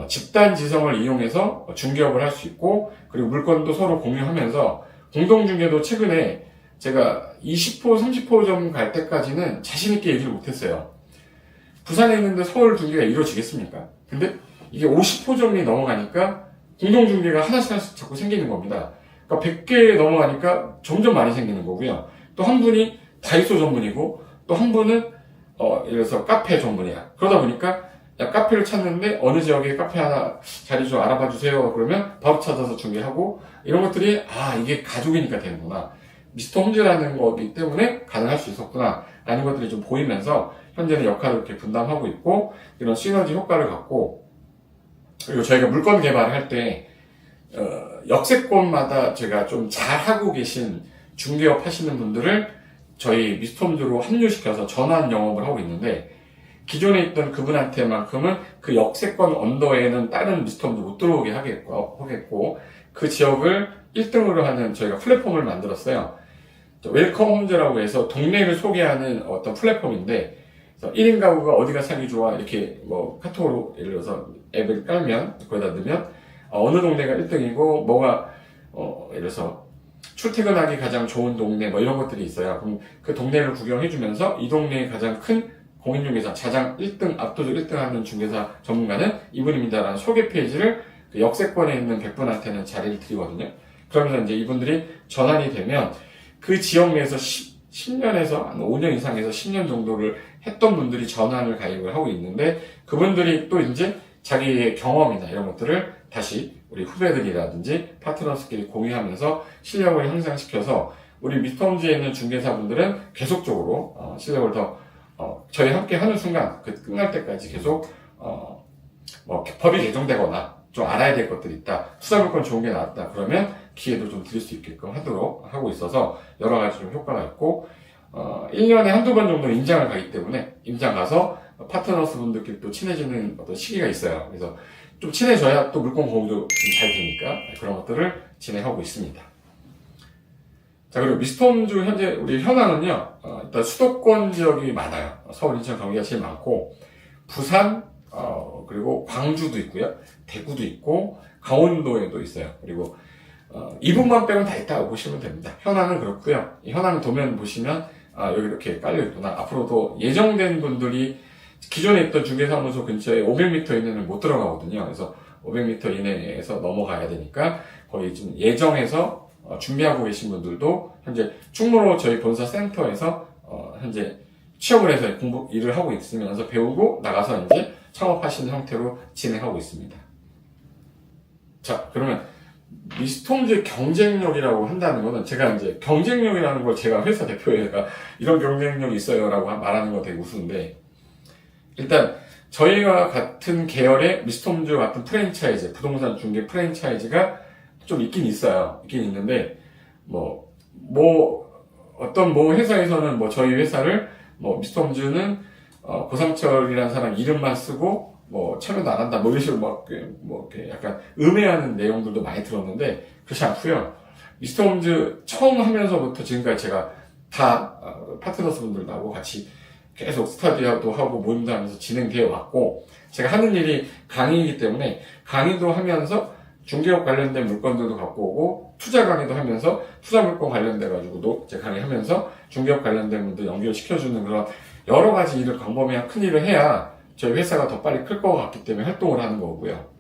A: 집단 지성을 이용해서 중개업을 할 수 있고, 그리고 물건도 서로 공유하면서 공동중개도 최근에 제가 20호, 30호점 갈 때까지는 자신있게 얘기를 못했어요. 부산에 있는데 서울 중개가 이루어지겠습니까? 근데 이게 50호점이 넘어가니까 공동중개가 하나씩 자꾸 생기는 겁니다. 그러니까 100개 넘어가니까 점점 많이 생기는 거고요. 또 한 분이 다이소 전문이고, 또 한 분은 예를 들어서 카페 전문이야. 그러다 보니까 야, 카페를 찾는데 어느 지역에 카페 하나 자리 좀 알아봐 주세요. 그러면 바로 찾아서 중개하고, 이런 것들이 이게 가족이니까 되는구나, 미스터 홈즈라는 거기 때문에 가능할 수 있었구나 라는 것들이 좀 보이면서 현재는 역할을 이렇게 분담하고 있고, 이런 시너지 효과를 갖고, 그리고 저희가 물건 개발을 할 때 역세권마다 제가 좀 잘하고 계신 중개업 하시는 분들을 저희 미스터 홈즈로 합류시켜서 전환 영업을 하고 있는데, 기존에 있던 그분한테만큼은 그 역세권 언더에는 다른 미스터 홈즈 못 들어오게 하겠고, 그 지역을 1등으로 하는 저희가 플랫폼을 만들었어요. 웰컴 홈즈라고 해서 동네를 소개하는 어떤 플랫폼인데, 1인 가구가 어디가 살기 좋아 이렇게 뭐 카톡으로 예를 들어서 앱을 깔면, 거기다 넣으면 어느 동네가 1등이고 뭐가 예를 들어서 출퇴근하기 가장 좋은 동네 뭐 이런 것들이 있어요. 그럼 그 동네를 구경해주면서 이 동네에 가장 큰 공인중개사, 가장 1등, 압도적 1등 하는 중개사 전문가는 이분입니다라는 소개 페이지를 그 역세권에 있는 100분한테는 자리를 드리거든요. 그러면서 이제 이분들이 전환이 되면 그 지역 내에서 10년에서 한 5년 이상에서 10년 정도를 했던 분들이 전환을 가입을 하고 있는데, 그분들이 또 이제 자기의 경험이나 이런 것들을 다시 우리 후배들이라든지 파트너스끼리 공유하면서 실력을 향상시켜서 우리 미스터 홈즈에 있는 중개사분들은 계속적으로 실력을 더 저희 함께 하는 순간 그 끝날 때까지 계속 뭐 법이 개정되거나 좀 알아야 될 것들이 있다, 투자물건 좋은 게 나왔다 그러면 기회도 좀 드릴 수 있게끔 하도록 하고 있어서 여러 가지 좀 효과가 있고, 1년에 한두 번 정도 임장을 가기 때문에 임장 가서 파트너스 분들끼리 또 친해지는 어떤 시기가 있어요. 그래서 좀 친해져야 또 물건 공유도 좀 잘 되니까 그런 것들을 진행하고 있습니다. 자, 그리고 미스터 홈즈 현재 우리 현황은요, 일단 수도권 지역이 많아요. 서울, 인천, 경기가 제일 많고, 부산, 그리고 광주도 있고요, 대구도 있고, 강원도에도 있어요. 그리고 이 부분만 빼면 다 있다고 보시면 됩니다. 현황은 그렇고요. 이 현황 도면 보시면 여기 이렇게 깔려 있구나. 앞으로도 예정된 분들이 기존에 있던 중개사무소 근처에 500m 이내는 못 들어가거든요. 그래서 500m 이내에서 넘어가야 되니까 거의 좀 예정해서 준비하고 계신 분들도 현재 충무로 저희 본사 센터에서 현재 취업을 해서 일을 하고 있으면서 배우고 나가서 이제 창업하시는 형태로 진행하고 있습니다. 자, 그러면 미스터 홈즈의 경쟁력이라고 한다는 거는, 제가 이제 경쟁력이라는 걸 제가 회사 대표에다가 이런 경쟁력이 있어요 라고 말하는 거 되게 우스운데, 일단 저희와 같은 계열의 미스터 홈즈 같은 프랜차이즈, 부동산 중개 프랜차이즈가 좀 있긴 있어요. 있긴 있는데 어떤 뭐 회사에서는 뭐 저희 회사를 뭐 미스터홈즈는 고상철이라는 사람 이름만 쓰고 뭐 참여도 안 한다 뭐 이런 식으로 뭐 이렇게 약간 음해하는 내용들도 많이 들었는데 그렇지 않고요. 미스터홈즈 처음 하면서부터 지금까지 제가 다 파트너스 분들하고 같이 계속 스터디도 하고 모임도 하면서 진행되어 왔고, 제가 하는 일이 강의이기 때문에 강의도 하면서 중개업 관련된 물건들도 갖고 오고, 투자 강의도 하면서 투자 물건 관련돼 가지고도 제 강의하면서 중개업 관련된 분들 연결시켜주는 그런 여러 가지 일을 광범위한 큰 일을 해야 저희 회사가 더 빨리 클 것 같기 때문에 활동을 하는 거고요.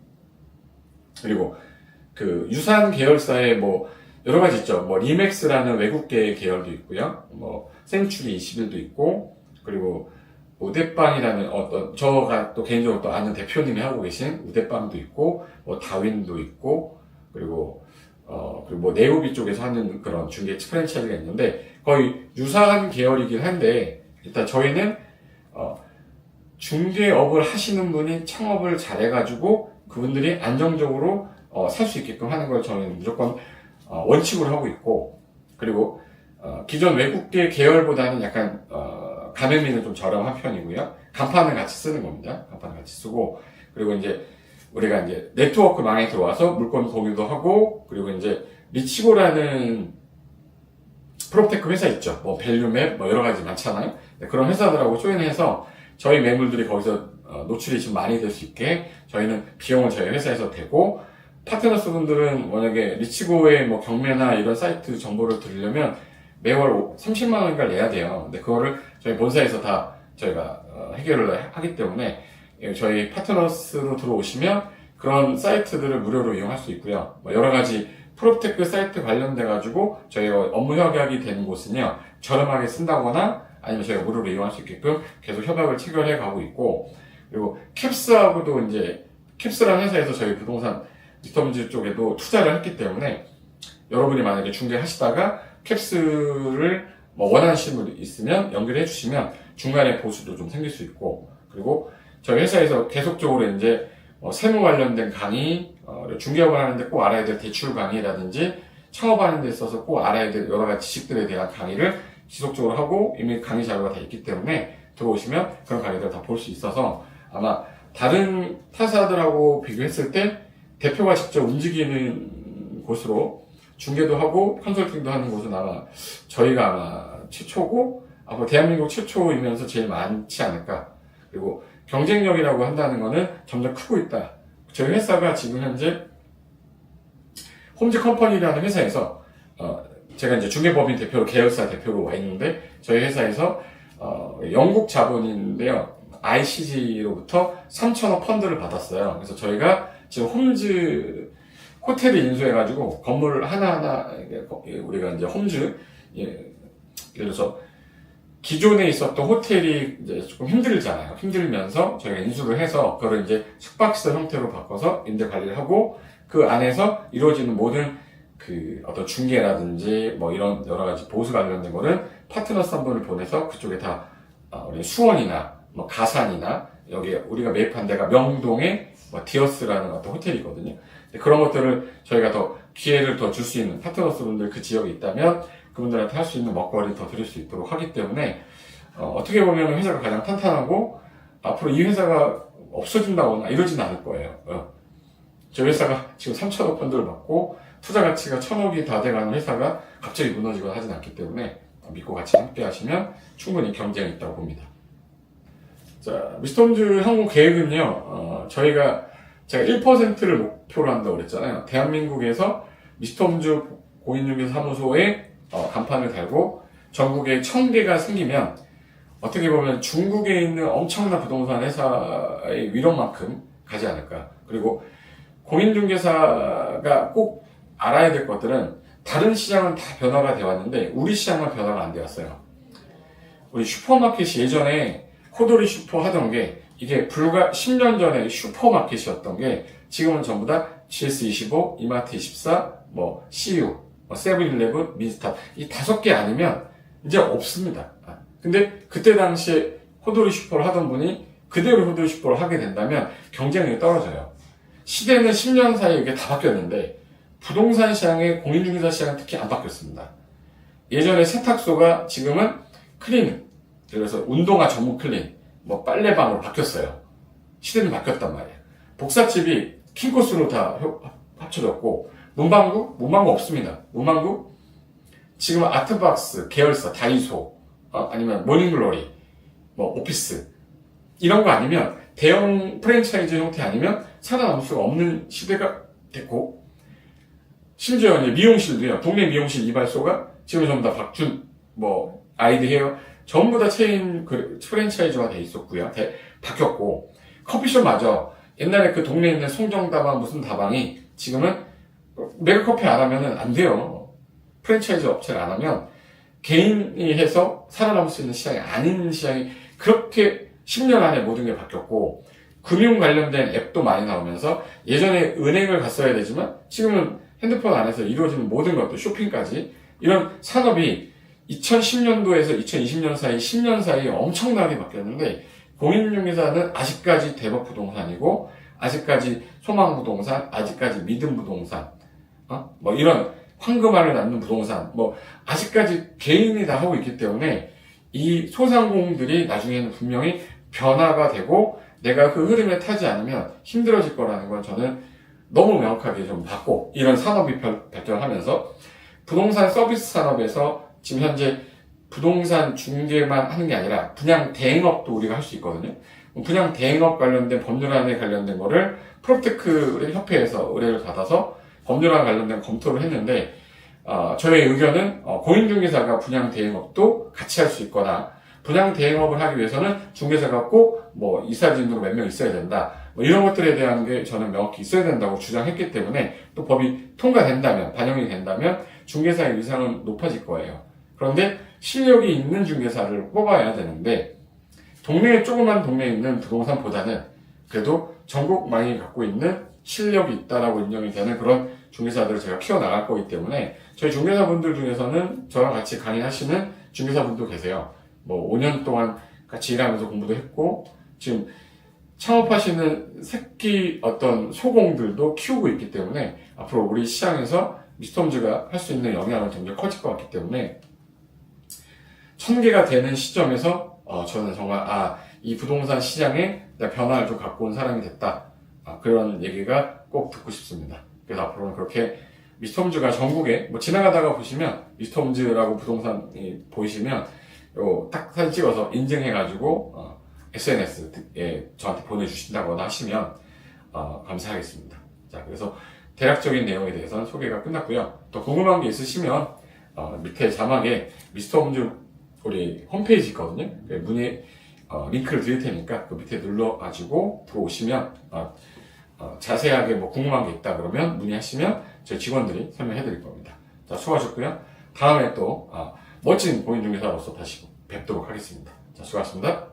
A: 그리고 그 유사한 계열사의 뭐 여러 가지 있죠. 뭐 리맥스라는 외국계 계열도 있고요. 뭐 센츄리 21도 있고, 그리고 우대빵이라는 저가 또 개인적으로 또 아는 대표님이 하고 계신 우대빵도 있고, 뭐 다윈도 있고, 그리고 그리고 뭐 네오비 쪽에서 하는 그런 중개 프랜차이즈가 있는데 거의 유사한 계열이긴 한데, 일단 저희는 중개업을 하시는 분이 창업을 잘해가지고 그분들이 안정적으로 살 수 있게끔 하는 걸 저희는 무조건 원칙으로 하고 있고, 그리고 기존 외국계 계열보다는 약간 가맹비는 좀 저렴한 편이고요. 간판을 같이 쓰는 겁니다. 간판을 같이 쓰고, 그리고 이제 우리가 이제 네트워크망에 들어와서 물건 공유도 하고, 그리고 이제 리치고라는 프롭테크 회사 있죠. 뭐 밸류맵 뭐 여러 가지 많잖아요. 그런 회사들하고 조인해서 저희 매물들이 거기서 노출이 좀 많이 될 수 있게 저희는 비용을 저희 회사에서 대고, 파트너스 분들은 만약에 리치고의 뭐 경매나 이런 사이트 정보를 들으려면 매월 30만 원인가 내야 돼요. 근데 그거를 저희 본사에서 다 저희가 해결을 하기 때문에 저희 파트너스로 들어오시면 그런 사이트들을 무료로 이용할 수 있고요. 뭐 여러 가지 프롭테크 사이트 관련돼 가지고 저희가 업무 협약이 되는 곳은요, 저렴하게 쓴다거나 아니면 저희가 무료로 이용할 수 있게끔 계속 협약을 체결해 가고 있고, 그리고 캡스하고도 이제 캡스라는 회사에서 저희 부동산 미스터홈즈 쪽에도 투자를 했기 때문에 여러분이 만약에 중개하시다가 캡스를 뭐 원하시는 분 있으면 연결해 주시면 중간에 보수도 좀 생길 수 있고, 그리고 저희 회사에서 계속적으로 이제 세무 관련된 강의, 중개업을 하는데 꼭 알아야 될 대출 강의라든지 창업하는 데 있어서 꼭 알아야 될 여러 가지 지식들에 대한 강의를 지속적으로 하고, 이미 강의 자료가 다 있기 때문에 들어오시면 그런 강의들을 다 볼 수 있어서 아마 다른 타사들하고 비교했을 때 대표가 직접 움직이는 곳으로 중개도 하고 컨설팅도 하는 곳은 아마 저희가 아마 최초고, 앞으로 대한민국 최초이면서 제일 많지 않을까. 그리고 경쟁력이라고 한다는 거는 점점 크고 있다. 저희 회사가 지금 현재 홈즈 컴퍼니라는 회사에서 제가 이제 중개법인 대표로, 계열사 대표로 와 있는데, 저희 회사에서 영국 자본인데요, ICG로부터 3천억 펀드를 받았어요. 그래서 저희가 지금 홈즈 호텔을 인수해가지고 건물 하나하나 우리가 이제 홈즈, 예를 들어서 기존에 있었던 호텔이 이제 조금 힘들잖아요. 힘들면서 저희가 인수를 해서 그거를 이제 숙박시설 형태로 바꿔서 임대 관리를 하고, 그 안에서 이루어지는 모든 그 어떤 중개라든지 뭐 이런 여러 가지 보수 관련된 거는 파트너스 한 분을 보내서 그쪽에 다 우리 수원이나 뭐 가산이나 여기 우리가 매입한 데가 명동에 뭐 디어스라는 어떤 호텔이거든요. 그런 것들을 저희가 더 기회를 더 줄 수 있는 파트너스 분들 그 지역에 있다면 그분들한테 할 수 있는 먹거리를 더 드릴 수 있도록 하기 때문에 어떻게 보면 회사가 가장 탄탄하고, 앞으로 이 회사가 없어진다거나 이러지는 않을 거예요. 저희 회사가 지금 3천억 펀드를 받고 투자 가치가 1,000억이 다 돼가는 회사가 갑자기 무너지거나 하진 않기 때문에 믿고 같이 함께 하시면 충분히 경쟁이 있다고 봅니다. 자, 미스터홈즈 향후 계획은요, 제가 1%를 목표로 한다고 그랬잖아요. 대한민국에서 미스터홈즈 공인중개사 사무소에 간판을 달고 전국에 1,000개가 생기면 어떻게 보면 중국에 있는 엄청난 부동산 회사의 위력만큼 가지 않을까. 그리고 공인중개사가 꼭 알아야 될 것들은, 다른 시장은 다 변화가 되어 왔는데 우리 시장만 변화가 안 되었어요. 우리 슈퍼마켓이 예전에 코돌이 슈퍼 하던 게 이게 불과 10년 전에 슈퍼마켓이었던 게 지금은 전부 다 GS25, 이마트24, 뭐 CU, 세븐일레븐, 민스탑, 이 5개 아니면 이제 없습니다. 근데 그때 당시에 호돌이 슈퍼를 하던 분이 그대로 호돌이 슈퍼를 하게 된다면 경쟁력이 떨어져요. 시대는 10년 사이에 이게 다 바뀌었는데 부동산 시장의 공인중개사 시장은 특히 안 바뀌었습니다. 예전에 세탁소가 지금은 클리닝, 그래서 운동화 전문 클린, 뭐 빨래방으로 바뀌었어요. 시대는 바뀌었단 말이에요. 복사집이 킹코스로 다 합쳐졌고, 문방구 없습니다. 문방구 지금 아트박스, 계열사, 다이소, 아니면 모닝글로리, 뭐 오피스 이런 거 아니면 대형 프랜차이즈 형태 아니면 살아남을 수가 없는 시대가 됐고, 심지어 이제 미용실도요. 동네 미용실 이발소가 지금 전부 다 박준, 뭐 아이드 헤어 전부 다 체인 프랜차이즈화 돼 있었고요. 바뀌었고, 커피숍마저 옛날에 그 동네에 있는 송정다방 무슨 다방이 지금은 메가커피 안 하면은 안 돼요. 프랜차이즈 업체를 안 하면 개인이 해서 살아남을 수 있는 시장이 아닌 시장이 그렇게 10년 안에 모든 게 바뀌었고, 금융 관련된 앱도 많이 나오면서 예전에 은행을 갔어야 되지만 지금은 핸드폰 안에서 이루어지는 모든 것들, 쇼핑까지 이런 산업이 2010년도에서 2020년 사이 10년 사이에 엄청나게 바뀌었는데, 공인중개사는 아직까지 대법부동산이고, 아직까지 소망부동산, 아직까지 믿음부동산, 뭐 이런 황금알을 낳는 부동산, 뭐 아직까지 개인이 다 하고 있기 때문에 이 소상공인들이 나중에는 분명히 변화가 되고 내가 그 흐름에 타지 않으면 힘들어질 거라는 건 저는 너무 명확하게 좀 봤고, 이런 산업이 발전하면서 부동산 서비스 산업에서 지금 현재 부동산 중개만 하는 게 아니라 분양 대행업도 우리가 할 수 있거든요. 분양 대행업 관련된 법률안에 관련된 거를 프로테크 협회에서 의뢰를 받아서 법률안 관련된 검토를 했는데, 저의 의견은 공인중개사가 분양 대행업도 같이 할 수 있거나, 분양 대행업을 하기 위해서는 중개사가 꼭 뭐 이사진으로 몇 명 있어야 된다, 뭐 이런 것들에 대한 게 저는 명확히 있어야 된다고 주장했기 때문에, 또 법이 통과된다면, 반영이 된다면 중개사의 위상은 높아질 거예요. 그런데 실력이 있는 중개사를 뽑아야 되는데, 조그만 동네에 있는 부동산보다는 그래도 전국망이 갖고 있는 실력이 있다라고 인정이 되는 그런 중개사들을 제가 키워나갈 거기 때문에, 저희 중개사분들 중에서는 저랑 같이 강의하시는 중개사분도 계세요. 뭐 5년 동안 같이 일하면서 공부도 했고, 지금 창업하시는 새끼 어떤 소공들도 키우고 있기 때문에 앞으로 우리 시장에서 미스터홈즈가 할 수 있는 영향은 굉장히 커질 것 같기 때문에, 1000개가 되는 시점에서 저는 정말 이 부동산 시장에 변화를 좀 갖고 온 사람이 됐다, 그런 얘기가 꼭 듣고 싶습니다. 그래서 앞으로는 그렇게 미스터홈즈가 전국에 뭐 지나가다가 보시면 미스터홈즈라고 부동산이 보이시면 딱 사진 찍어서 인증해가지고 SNS에 저한테 보내주신다거나 하시면 감사하겠습니다. 자, 그래서 대략적인 내용에 대해서는 소개가 끝났고요. 더 궁금한 게 있으시면 밑에 자막에 미스터홈즈 우리 홈페이지 있거든요. 문의 링크를 드릴 테니까 그 밑에 눌러가지고 들어오시면 자세하게 뭐 궁금한 게 있다 그러면 문의하시면 저희 직원들이 설명해 드릴 겁니다. 자, 수고하셨고요. 다음에 또 멋진 공인중개사로서 다시 뵙도록 하겠습니다. 자, 수고하셨습니다.